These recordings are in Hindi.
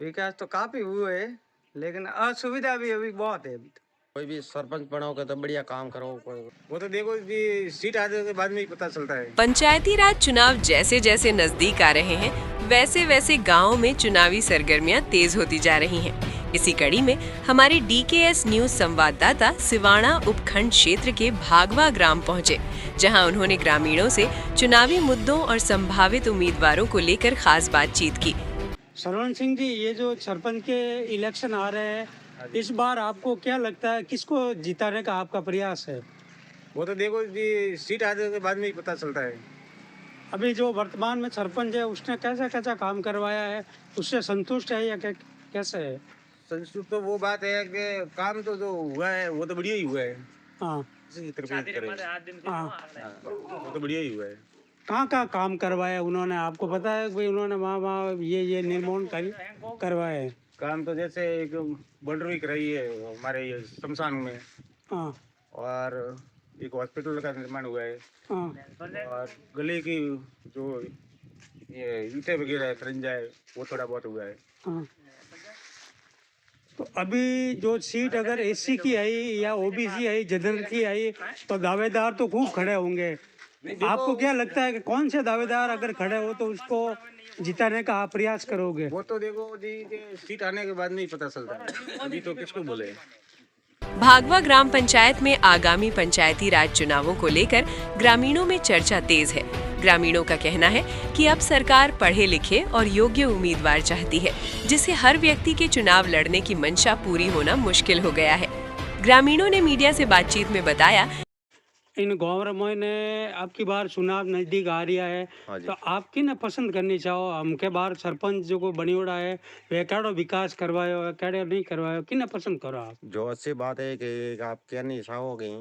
विकास तो काफी हुए है, लेकिन असुविधा भी अभी बहुत है। अभी तो कोई भी सरपंच बनाओगे तो बढ़िया काम करो। वो तो देखो जी, सीट आने के बाद में ही पता चलता है। पंचायती राज चुनाव जैसे जैसे नजदीक आ रहे हैं, वैसे वैसे गाँव में चुनावी सरगर्मियां तेज होती जा रही हैं। इसी कड़ी में हमारे DKS न्यूज संवाददाता सिवाना उपखंड क्षेत्र के भागवा ग्राम पहुंचे, जहां उन्होंने ग्रामीणों से चुनावी मुद्दों और संभावित उम्मीदवारों को लेकर खास बातचीत की। सरवण सिंह जी, ये जो सरपंच के इलेक्शन आ रहे हैं, इस बार आपको क्या लगता है, किसको जिताने का आपका प्रयास है? वो तो देखो जी, सीट आने के बाद में ही पता चलता है। अभी जो वर्तमान में सरपंच है, उसने कैसा कैसा काम करवाया है, उससे संतुष्ट है या कैसे है? संस्कृत तो वो बात है कि काम तो जो हुआ है वो तो बढ़िया ही हुआ है। हाँ हाँ, वो तो बढ़िया ही हुआ है। कहाँ काम करवाया उन्होंने, आपको पता है भाई? उन्होंने वहाँ ये निर्माण करवाए हैं। काम तो जैसे एक बाउंड्री कराई है हमारे ये शमशान में, हाँ और एक हॉस्पिटल का निर्माण हुआ है, हाँ और गली की जो ये ईंटें वगैरह है, खरंजा है, वो थोड़ा बहुत हुआ है। हाँ। तो अभी जो सीट अगर SC की आई या OBC आई, जनरल की आई, तो दावेदार तो खूब खड़े होंगे। आपको क्या लगता है कि कौन से दावेदार अगर खड़े हो तो उसको जिताने का आप प्रयास करोगे? वो तो देखो जी, सीट आने के बाद में ही पता चलता है, अभी तो किसको बोले। भागवा ग्राम पंचायत में आगामी पंचायती राज चुनावों को लेकर ग्रामीणों में चर्चा तेज है। ग्रामीणों का कहना है कि अब सरकार पढ़े लिखे और योग्य उम्मीदवार चाहती है, जिससे हर व्यक्ति के चुनाव लड़ने की मंशा पूरी होना मुश्किल हो गया है। ग्रामीणों ने मीडिया से बातचीत में बताया, इन गाँव में आपकी बार चुनाव नजदीक आ रहा है, तो आप किन पसंद करनी चाहो? हमके बार सरपंच जो को बनी उड़ा है, वे केड़ो विकास करवायो है, केड़ो नहीं करवायो, किन पसंद करो आप? जो अच्छी बात है कि आप कहनी चाहोगे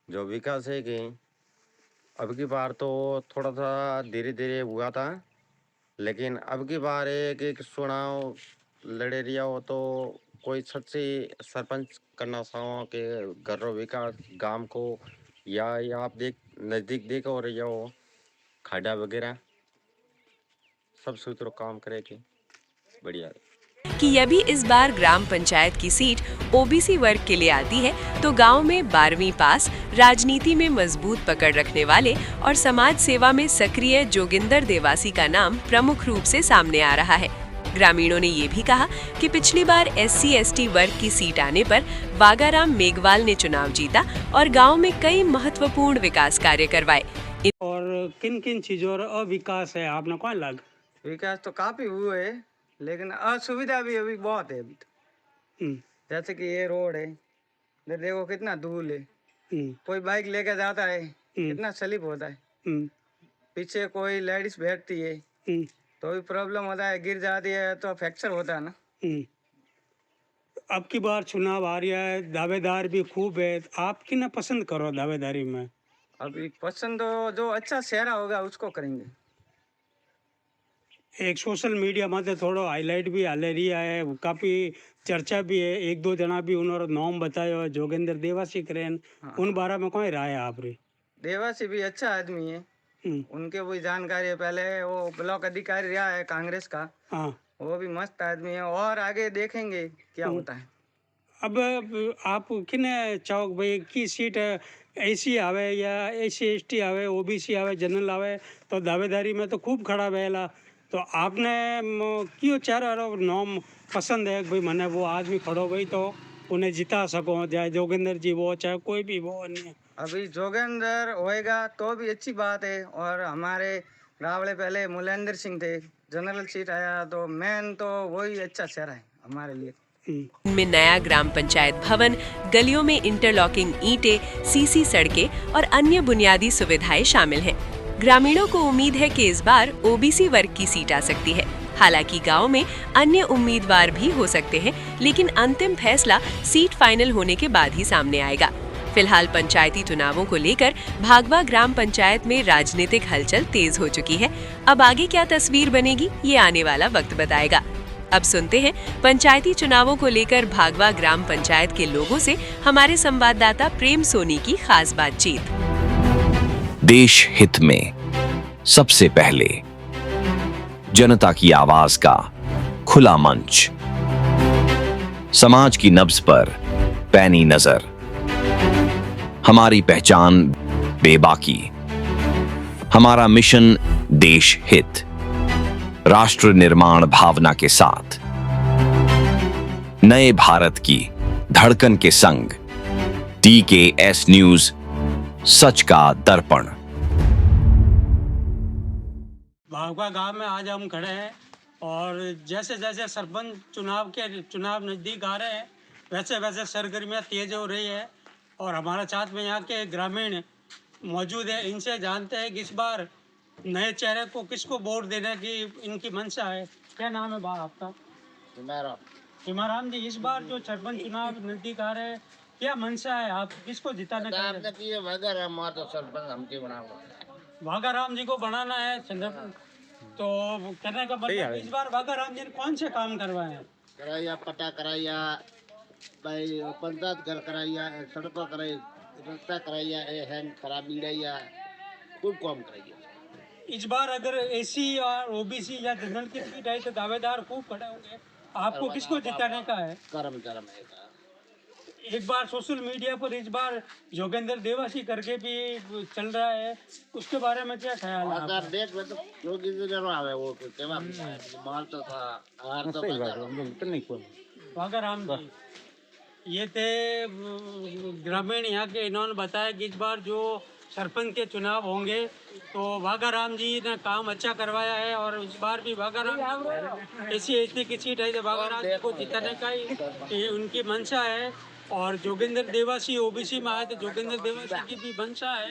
जो विकास है कि अब की बार तो थोड़ा सा धीरे धीरे हुआ था, लेकिन अब की बार एक चुनाव लड़े रिया हो तो कोई सच्ची सरपंच करना चाहो कि घर रो विकास गांव को, या आप नजदीक देखो रही हो खाड़ा वगैरह सब सूत्रों काम करे कि बढ़िया कि यदि इस बार ग्राम पंचायत की सीट OBC वर्ग के लिए आती है, तो गांव में 12वीं पास, राजनीति में मजबूत पकड़ रखने वाले और समाज सेवा में सक्रिय जोगिंदर देवासी का नाम प्रमुख रूप से सामने आ रहा है। ग्रामीणों ने ये भी कहा कि पिछली बार SC/ST वर्ग की सीट आने पर वागाराम मेघवाल ने चुनाव जीता और गांव में कई महत्वपूर्ण विकास कार्य करवाए। और किन किन चीजों का अविकास है आपने कौन लग? विकास तो काफी हुए है, लेकिन असुविधा भी अभी बहुत है। अभी तो जैसे कि ये रोड है, इधर देखो कितना धूल है, कोई बाइक लेके जाता है कितना स्लिप होता है, पीछे कोई लेडीज बैठती है तो भी प्रॉब्लम होता है, गिर जाती है तो फ्रैक्चर होता है ना। अब की बार चुनाव आ रहा है, दावेदार भी खूब है, आप किन पसंद करो दावेदारी में? अभी पसंद तो जो अच्छा चेहरा होगा उसको करेंगे। एक सोशल मीडिया में थोड़ा हाईलाइट भी हाले रहा है, काफ़ी चर्चा भी है, एक दो जना भी उन्होंने नाम बताया है, जोगिंदर देवासी करें। उन बारे में कौन राय है आप री? देवासी भी अच्छा आदमी है, उनके भी जानकारी है, पहले वो ब्लॉक अधिकारी रहा है कांग्रेस का। हाँ, वो भी मस्त आदमी है, और आगे देखेंगे क्या होता है। अब आप किन चाहो भाई की सीट SC आवे या SC/ST आवे, OBC आवे, जनरल आवे, तो दावेदारी में तो खूब खड़ा रहेला, तो आपने क्यों चार नाम पसंद है भाई मैंने वो आदमी खड़ो भाई तो उन्हें जिता सको, चाहे जोगिंदर जी वो चाहे कोई भी वो नहीं? अभी जोगिंदर होएगा तो भी अच्छी बात है, और हमारे रावड़े पहले मुलेंद्र सिंह थे, जनरल सीट आया तो मेन तो वही अच्छा चेहरा है हमारे लिए। में नया ग्राम पंचायत भवन, गलियों में इंटरलॉकिंग ईंटें, CC सड़कें और अन्य बुनियादी सुविधाएं शामिल हैं। ग्रामीणों को उम्मीद है कि इस बार OBC वर्ग की सीट आ सकती है। हालांकि गांव में अन्य उम्मीदवार भी हो सकते हैं, लेकिन अंतिम फैसला सीट फाइनल होने के बाद ही सामने आएगा। फिलहाल पंचायती चुनावों को लेकर भागवा ग्राम पंचायत में राजनीतिक हलचल तेज हो चुकी है। अब आगे क्या तस्वीर बनेगी, ये आने वाला वक्त बताएगा। अब सुनते हैं पंचायती चुनावों को लेकर भागवा ग्राम पंचायत के लोगों से हमारे संवाददाता प्रेम सोनी की खास बातचीत। देश हित में सबसे पहले जनता की आवाज का खुला मंच, समाज की नब्ज पर पैनी नजर, हमारी पहचान बेबाकी, हमारा मिशन देश हित, राष्ट्र निर्माण भावना के साथ, नए भारत की धड़कन के संग, TKS न्यूज, सच का दर्पण। भागवा गांव में आज हम खड़े हैं और जैसे जैसे सरपंच चुनाव नज़दीक आ रहे हैं वैसे वैसे सरगर्मियाँ तेज हो रही है और हमारे साथ में यहाँ के ग्रामीण मौजूद है। इनसे जानते हैं कि इस बार नए चेहरे को किसको वोट देने की इनकी मंशा है। क्या नाम है बा आपका? हिमाराम जी, इस बार जो सरपंच चुनाव नज़दीक आ रहे हैं क्या मंशा है, आप किसको जिताने का? वाघाराम जी को बनाना है चंद्रपुर। तो कहने का मतलब इस बार वाघाराम जी ने कौन से काम करवाए हैं? कराइया पट्टा कराइया भाई पंचायत घर कराइया सड़कों कराई रास्ता कराइया हैंड खराबी रहिया खूब काम कराइया। इस बार अगर एसी और ओबीसी या जनरल की सीट आई तो दावेदार खूब खड़े होंगे। आपको किसको जिताने का है? कर्म है एक बार सोशल मीडिया पर इस बार जोगेंद्र देवासी करके भी चल रहा है, उसके बारे में क्या ख्याल है आपका? देख में तो योगी जी जरूर आवे वो केवा माल तो था हार तो वाघाराम जी, ये थे ग्रामीण यहाँ के। इन्होंने बताया कि इस बार जो सरपंच के चुनाव होंगे तो वाघाराम जी ने काम अच्छा करवाया है और इस बार भी वाघाराम ऐसी की सीट है तो वाघाराम जी को जिताने का ही उनकी मंशा है। और जोगेंद्र देवासी ओबीसी में आए तो जोगेंद्र देवासी की भी मंशा है।